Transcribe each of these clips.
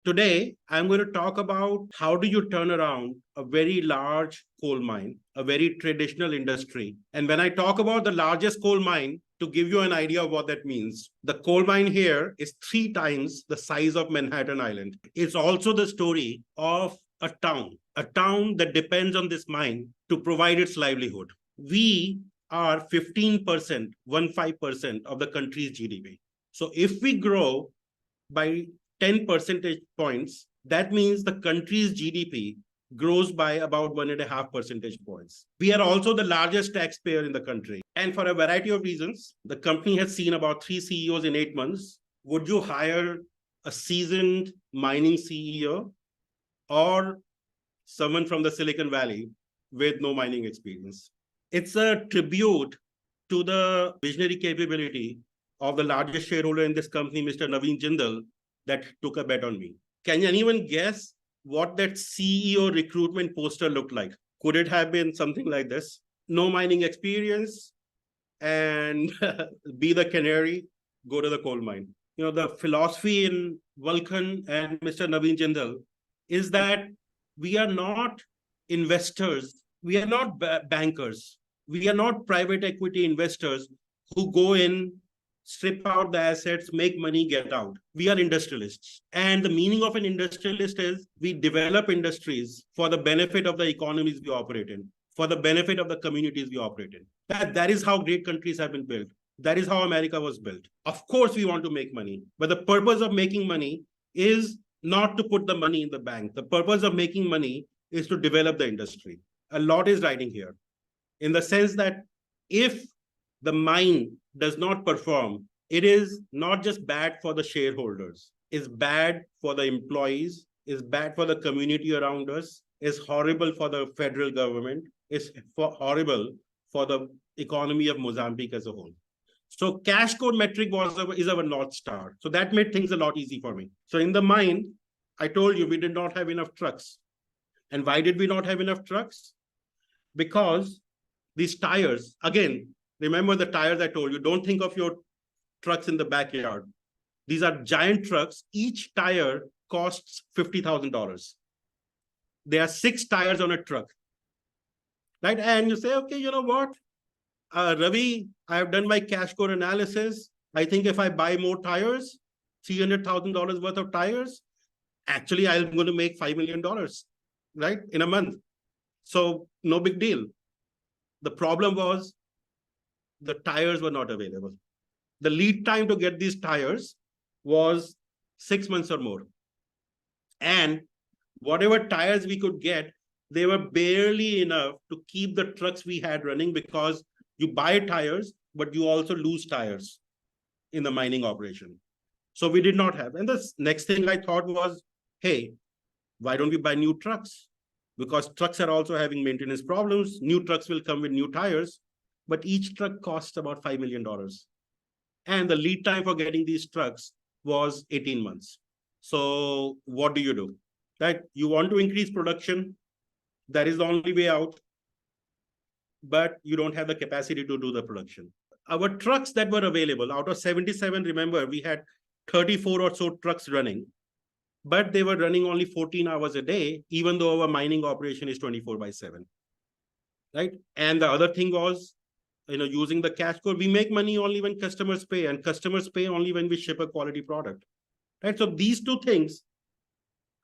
Today, I'm going to talk about how do you turn around a very large coal mine, a very traditional industry. And when I talk about the largest coal mine, to give you an idea of what that means, the coal mine here is 3 times the size of Manhattan Island. It's also the story of a town that depends on this mine to provide its livelihood. We are 15%, 15% of the country's GDP. So if we grow by 10 percentage points, that means the country's GDP grows by about 1.5 percentage points. We are also the largest taxpayer in the country. And for a variety of reasons, the company has seen about 3 CEOs in 8 months. Would you hire a seasoned mining CEO or someone from the Silicon Valley with no mining experience? It's a tribute to the visionary capability of the largest shareholder in this company, Mr. Naveen Jindal, that took a bet on me. Can anyone guess what that CEO recruitment poster looked like? Could it have been something like this? No mining experience and be the canary, go to the coal mine. You know, the philosophy in Vulcan and Mr. Naveen Jindal is that we are not investors, we are not bankers, we are not private equity investors who go in, strip out the assets, make money, get out. We are industrialists. And the meaning of an industrialist is we develop industries for the benefit of the economies we operate in, for the benefit of the communities we operate in. That is how great countries have been built. That is how America was built. Of course, we want to make money, but the purpose of making money is not to put the money in the bank. The purpose of making money is to develop the industry. A lot is riding here in the sense that if the mine does not perform, it is not just bad for the shareholders, it's bad for the employees, it's bad for the community around us, it's horrible for the federal government, it's horrible for the economy of Mozambique as a whole. So cash code metric is our North Star. So that made things a lot easy for me. So in the mine, I told you we did not have enough trucks. And why did we not have enough trucks? Because these tires, again, remember the tires I told you, don't think of your trucks in the backyard. These are giant trucks. Each tire costs $50,000. There are 6 tires on a truck. Right? And you say, okay, you know what? Ravi, I have done my cash code analysis. I think if I buy more tires, $300,000 worth of tires, actually, I'm going to make $5 million, right? In a month. So no big deal. The problem was the tires were not available. The lead time to get these tires was 6 months or more. And whatever tires we could get, they were barely enough to keep the trucks we had running, because you buy tires, but you also lose tires in the mining operation. So we did not have. And the next thing I thought was, hey, why don't we buy new trucks? Because trucks are also having maintenance problems. New trucks will come with new tires, but each truck costs about $5 million. And the lead time for getting these trucks was 18 months. So what do you do? Right? You want to increase production. That is the only way out. But you don't have the capacity to do the production. Our trucks that were available, out of 77, remember, we had 34 or so trucks running. But they were running only 14 hours a day, even though our mining operation is 24/7. Right? And the other thing was, using the cash code, we make money only when customers pay, and customers pay only when we ship a quality product. Right? So these two things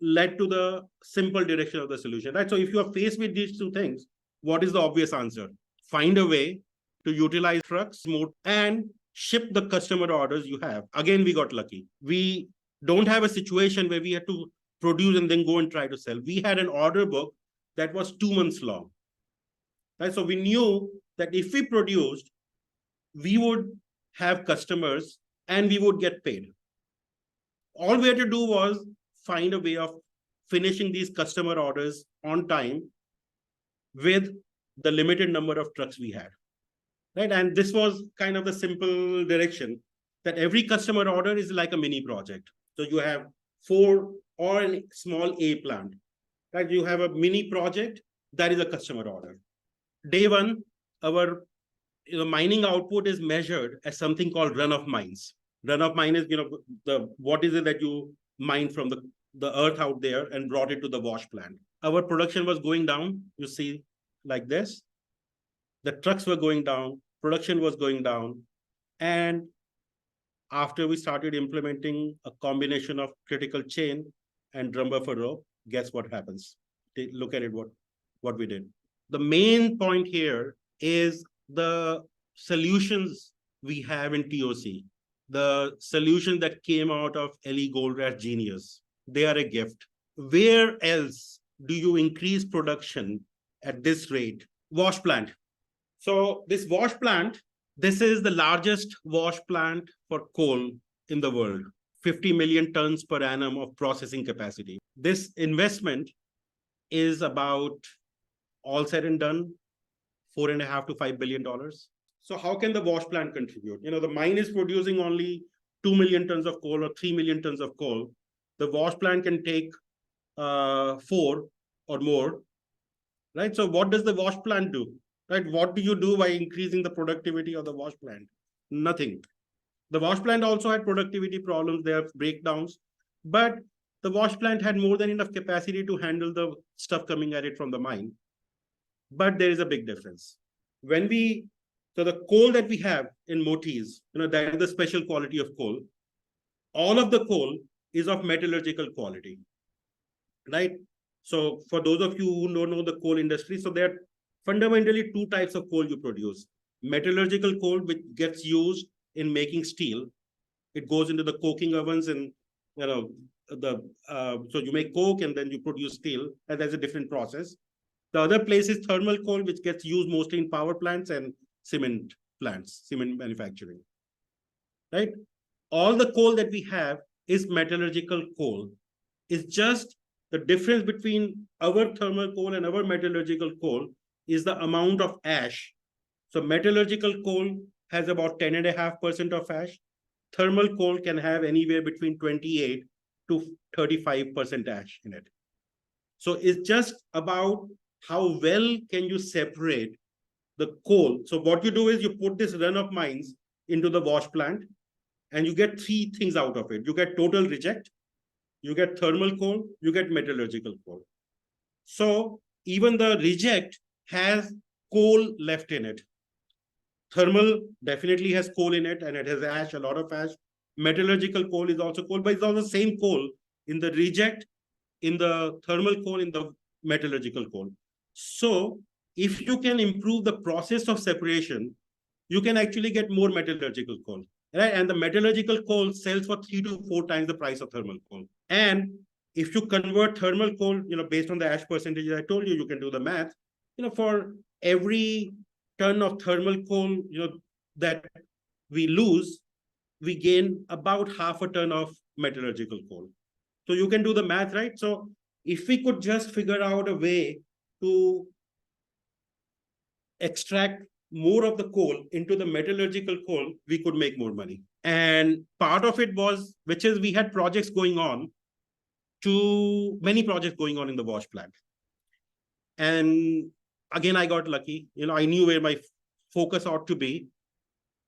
led to the simple direction of the solution. Right? So if you are faced with these two things, what is the obvious answer? Find a way to utilize trucks more and ship the customer orders you have. Again, we got lucky. We don't have a situation where we had to produce and then go and try to sell. We had an order book that was 2 months long. Right? So we knew that if we produced, we would have customers and we would get paid. All we had to do was find a way of finishing these customer orders on time with the limited number of trucks we had. Right? And this was kind of the simple direction that every customer order is like a mini project. So you have 4 or a small A plant. Right? You have a mini project that is a customer order. Day one, our mining output is measured as something called run of mines. Run of mine is what is it that you mine from the the earth out there and brought it to the wash plant. Our production was going down, you see, like this. The trucks were going down, production was going down. And after we started implementing a combination of critical chain and drum buffer rope, guess what happens? Look at it, what we did. The main point here is the solutions we have in TOC, the solution that came out of Ellie Goldratt's genius. They are a gift. Where else do you increase production at this rate? Wash plant. So this wash plant, this is the largest wash plant for coal in the world, 50 million tons per annum of processing capacity. This investment is about, all said and done, $4.5 to $5 billion. So how can the wash plant contribute? The mine is producing only 2 million tons of coal or 3 million tons of coal. The wash plant can take 4 or more, right? So what does the wash plant do? Right? What do you do by increasing the productivity of the wash plant? Nothing. The wash plant also had productivity problems. They have breakdowns, but the wash plant had more than enough capacity to handle the stuff coming at it from the mine. But there is a big difference. So the coal that we have in Motis, that is the special quality of coal. All of the coal is of metallurgical quality, right? So for those of you who don't know the coal industry, so there are fundamentally two types of coal you produce. Metallurgical coal, which gets used in making steel. It goes into the coking ovens and, so you make coke and then you produce steel, and that's a different process. The other place is thermal coal, which gets used mostly in power plants and cement plants, cement manufacturing, right? All the coal that we have is metallurgical coal. It's just the difference between our thermal coal and our metallurgical coal is the amount of ash. So metallurgical coal has about 10.5% of ash. Thermal coal can have anywhere between 28 to 35% ash in it. So it's just about how well can you separate the coal. So what you do is you put this run of mines into the wash plant and you get three things out of it. You get total reject, you get thermal coal, you get metallurgical coal. So even the reject has coal left in it. Thermal definitely has coal in it, and it has ash, a lot of ash. Metallurgical coal is also coal, but it's all the same coal in the reject, in the thermal coal, in the metallurgical coal. So if you can improve the process of separation, you can actually get more metallurgical coal, right? And the metallurgical coal sells for 3 to 4 times the price of thermal coal. And if you convert thermal coal, based on the ash percentages I told you, you can do the math. For every ton of thermal coal, that we lose, we gain about half a ton of metallurgical coal. So you can do the math, right? So if we could just figure out a way to extract more of the coal into the metallurgical coal, we could make more money. And part of it was, we had projects going on, many projects going on in the wash plant. And again, I got lucky. I knew where my focus ought to be.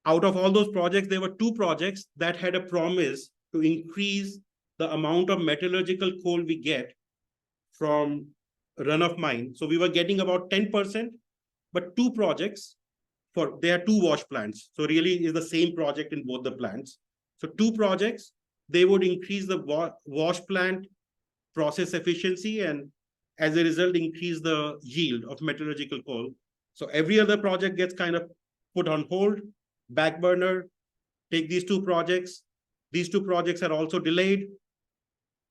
Out of all those projects, there were 2 projects that had a promise to increase the amount of metallurgical coal we get from run of mine. So we were getting about 10%, but 2 projects, there are 2 wash plants. So really is the same project in both the plants. So 2 projects, they would increase the wash plant process efficiency and as a result, increase the yield of metallurgical coal. So every other project gets kind of put on hold, back burner, take these 2 projects. These 2 projects are also delayed.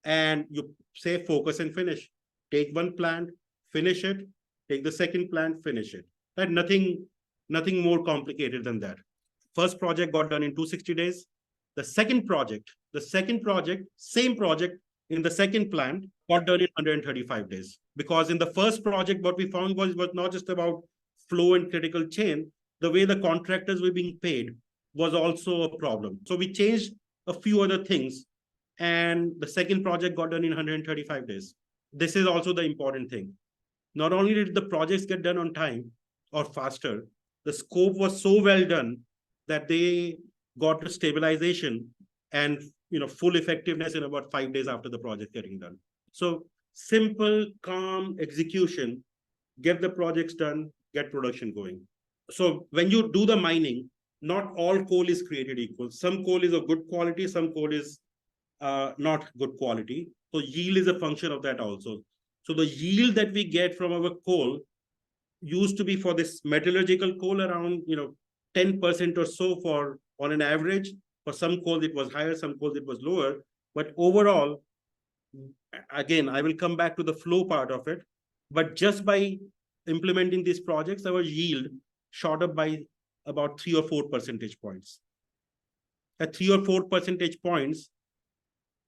And you say focus and finish. Take one plant, finish it. Take the second plant, finish it. And nothing more complicated than that. First project got done in 260 days. The second project, same project in the second plant, got done in 135 days. Because in the first project, what we found was not just about flow and critical chain. The way the contractors were being paid was also a problem. So we changed a few other things. And the second project got done in 135 days. This is also the important thing. Not only did the projects get done on time or faster, the scope was so well done that they got to stabilization and full effectiveness in about 5 days after the project getting done. So simple, calm execution, get the projects done, get production going. So when you do the mining, not all coal is created equal. Some coal is of good quality, some coal is not good quality. So yield is a function of that also. So the yield that we get from our coal used to be for this metallurgical coal around 10% or so for on an average. For some coal it was higher, some coal it was lower. But overall, again, I will come back to the flow part of it. But just by implementing these projects, our yield shot up by about 3 or 4 percentage points. At 3 or 4 percentage points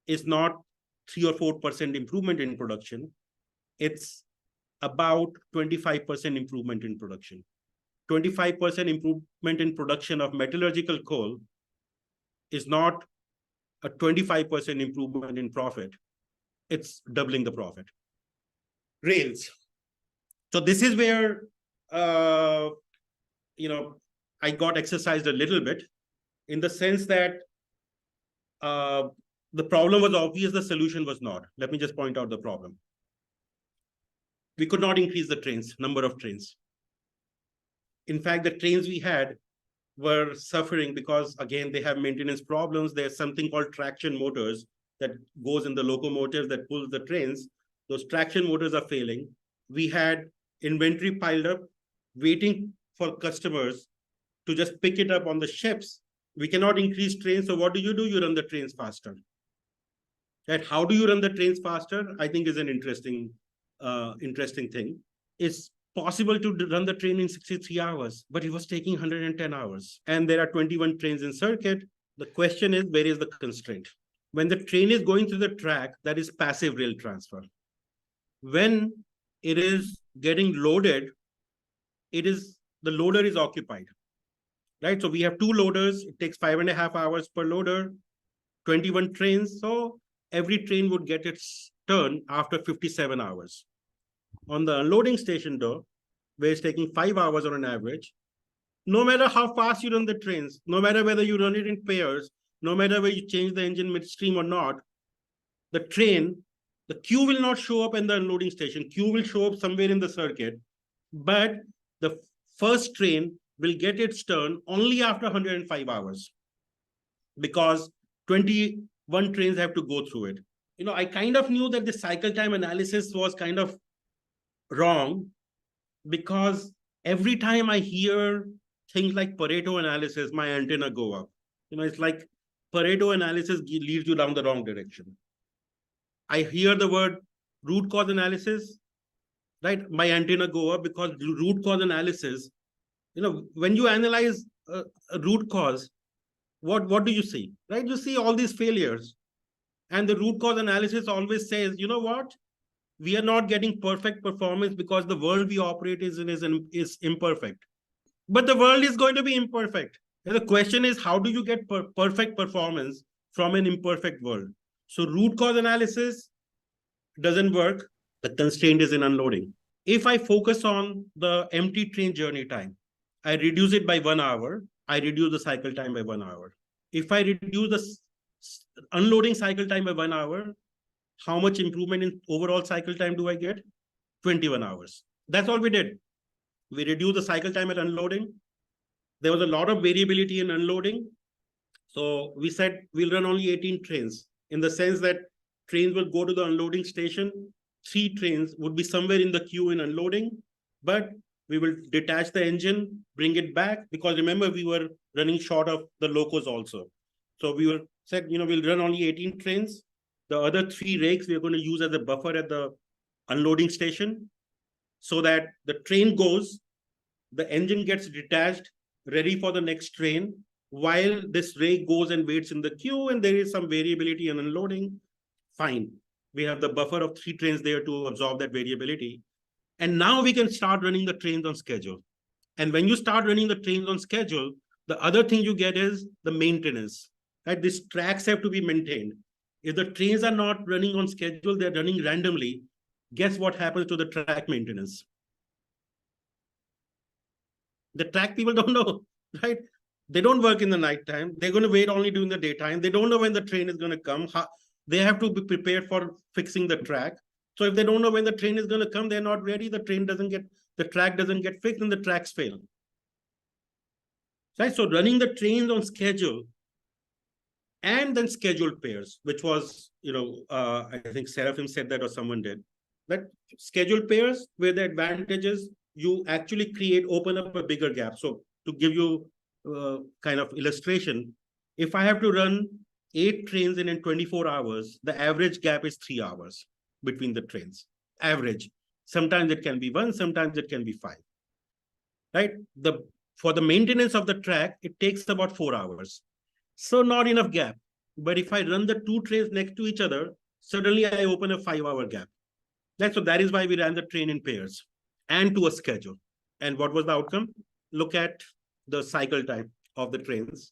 is not 3 or 4% improvement in production. It's about 25% improvement in production. 25% improvement in production of metallurgical coal is not a 25% improvement in profit. It's doubling the profit. Rails. So this is where, I got exercised a little bit in the sense that the problem was obvious, the solution was not. Let me just point out the problem. We could not increase the number of trains. In fact, the trains we had were suffering because, again, they have maintenance problems. There's something called traction motors that goes in the locomotives that pulls the trains. Those traction motors are failing. We had inventory piled up, waiting for customers to just pick it up on the ships. We cannot increase trains. So what do? You run the trains faster. Right? How do you run the trains faster? I think is an interesting thing. It's possible to run the train in 63 hours, but it was taking 110 hours. And there are 21 trains in circuit. The question is, where is the constraint? When the train is going through the track, that is passive rail transfer. When it is getting loaded, the loader is occupied. Right? So we have 2 loaders. It takes 5.5 hours per loader, 21 trains. So every train would get its turn after 57 hours. On the unloading station, though, where it's taking 5 hours on an average, no matter how fast you run the trains, no matter whether you run it in pairs, no matter whether you change the engine midstream or not, the queue will not show up in the unloading station. Queue will show up somewhere in the circuit, but the first train will get its turn only after 105 hours because 21 trains have to go through it. I kind of knew that the cycle time analysis was kind of wrong because every time I hear things like Pareto analysis, my antenna go up. It's like Pareto analysis leads you down the wrong direction. I hear the word root cause analysis, right? My antenna go up because root cause analysis, when you analyze a root cause, what do you see, right? You see all these failures. And the root cause analysis always says, you know what? We are not getting perfect performance because the world we operate is imperfect. But the world is going to be imperfect. And the question is, how do you get perfect performance from an imperfect world? So root cause analysis doesn't work. The constraint is in unloading. If I focus on the empty train journey time, I reduce it by 1 hour. I reduce the cycle time by 1 hour. If I reduce the unloading cycle time by 1 hour, how much improvement in overall cycle time do I get? 21 hours. That's all we did. We reduced the cycle time at unloading. There was a lot of variability in unloading. So we said we'll run only 18 trains in the sense that trains will go to the unloading station. 3 trains would be somewhere in the queue in unloading, but we will detach the engine, bring it back, because remember, we were running short of the locos also. So we said, we'll run only 18 trains. The other 3 rakes we're going to use as a buffer at the unloading station so that the train goes, the engine gets detached, ready for the next train, while this rake goes and waits in the queue and there is some variability in unloading. Fine. We have the buffer of 3 trains there to absorb that variability. And now we can start running the trains on schedule. And when you start running the trains on schedule, the other thing you get is the maintenance. Right? These tracks have to be maintained. If the trains are not running on schedule, they're running randomly. Guess what happens to the track maintenance? The track people don't know, right? They don't work in the nighttime. They're going to wait only during the daytime. They don't know when the train is going to come. They have to be prepared for fixing the track. So if they don't know when the train is going to come, they're not ready. The track doesn't get fixed, and the tracks fail. Right? So running the trains on schedule and then scheduled pairs, which was, I think Seraphim said that or someone did. That scheduled pairs, where the advantage is you actually open up a bigger gap. So to give you kind of illustration, if I have to run 8 trains in 24 hours, the average gap is 3 hours between the trains. Average. Sometimes it can be 1, sometimes it can be 5. Right? For the maintenance of the track, it takes about 4 hours. So not enough gap. But if I run the 2 trains next to each other, suddenly I open a 5-hour gap. So that is why we ran the train in pairs and to a schedule. And what was the outcome? Look at the cycle time of the trains.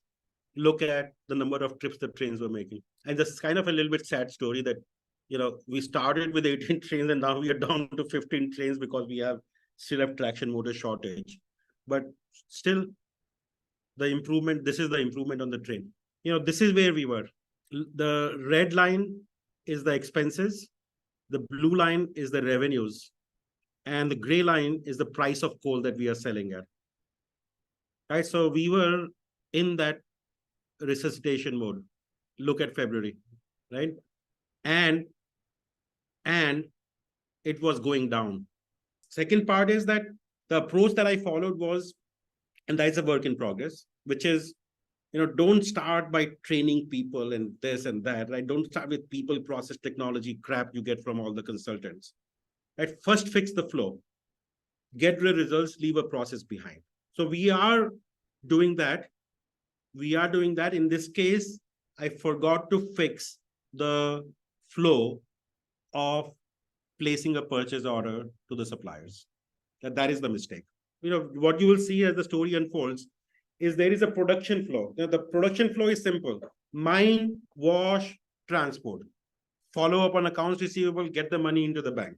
Look at the number of trips the trains were making. And this kind of a little bit sad story that, we started with 18 trains and now we are down to 15 trains because we still have traction motor shortage. But still, this is the improvement on the train. This is where we were. The red line is the expenses. The blue line is the revenues. And the gray line is the price of coal that we are selling at. Right? So we were in that resuscitation mode. Look at February, right? And it was going down. Second part is that the approach that I followed was, and that's a work in progress, which is, don't start by training people and this and that, right? Don't start with people, process, technology crap you get from all the consultants. Right? First, fix the flow. Get the results, leave a process behind. So we are doing that. In this case, I forgot to fix the flow of placing a purchase order to the suppliers. That is the mistake. What you will see as the story unfolds is there is a production flow. The production flow is simple. Mine, wash, transport. Follow up on accounts receivable, get the money into the bank.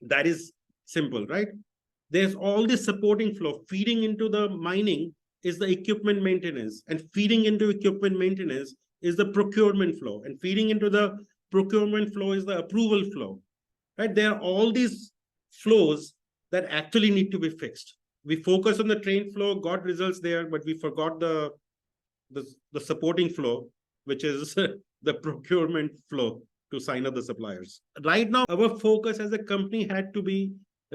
That is simple, right? There's all this supporting flow. Feeding into the mining is the equipment maintenance, and feeding into equipment maintenance is the procurement flow, and feeding into the procurement flow is the approval flow, right? There are all these flows that actually need to be fixed. We focus on the train flow, got results there, but we forgot the supporting flow, which is the procurement flow to sign up the suppliers. Right now, our focus as a company had to be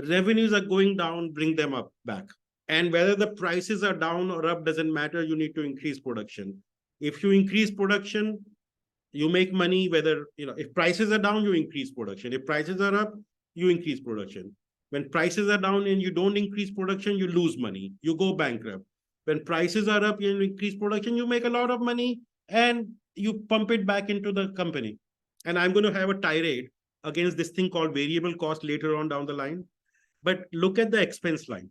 revenues are going down, bring them up back. And whether the prices are down or up doesn't matter. You need to increase production. If you increase production, you make money. Whether, if prices are down, you increase production. If prices are up, you increase production. When prices are down and you don't increase production, you lose money. You go bankrupt. When prices are up, you increase production, you make a lot of money and you pump it back into the company. And I'm going to have a tirade against this thing called variable cost later on down the line. But look at the expense line.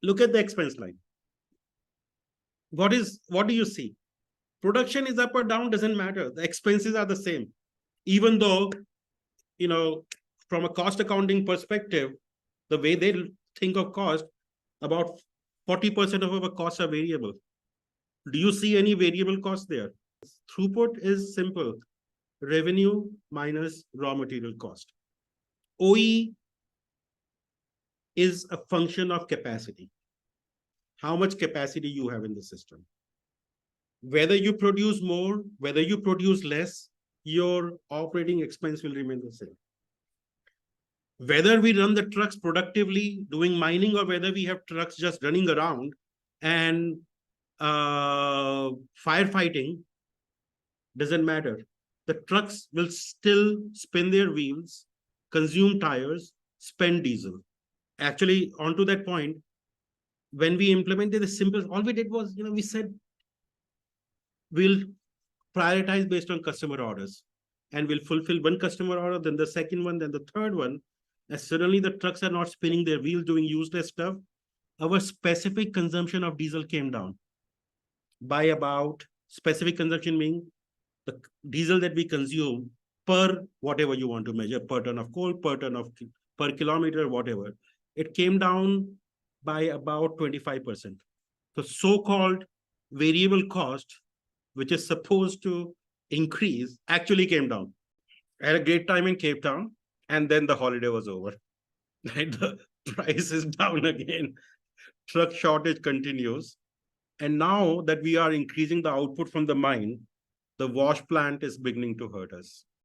Look at the expense line. What do you see? Production is up or down, doesn't matter. The expenses are the same. Even though, from a cost accounting perspective, the way they think of cost, about 40% of our costs are variable. Do you see any variable cost there? Throughput is simple. Revenue minus raw material cost. OE is a function of capacity. How much capacity you have in the system. Whether you produce more, whether you produce less, your operating expense will remain the same. Whether we run the trucks productively doing mining or whether we have trucks just running around and firefighting, doesn't matter. The trucks will still spin their wheels, consume tires, spend diesel. Actually, onto that point, when we implemented the simple, all we did was, we said, we'll prioritize based on customer orders and we'll fulfill one customer order, then the second one, then the third one. And suddenly the trucks are not spinning their wheels doing useless stuff. Our specific consumption of diesel came down by about, specific consumption meaning the diesel that we consume per whatever you want to measure, per ton of coal, per kilometer, whatever. It came down by about 25%. The so-called variable cost, which is supposed to increase, actually came down. I had a great time in Cape Town, and then the holiday was over. Right? The price is down again. Truck shortage continues. And now that we are increasing the output from the mine, the wash plant is beginning to hurt us.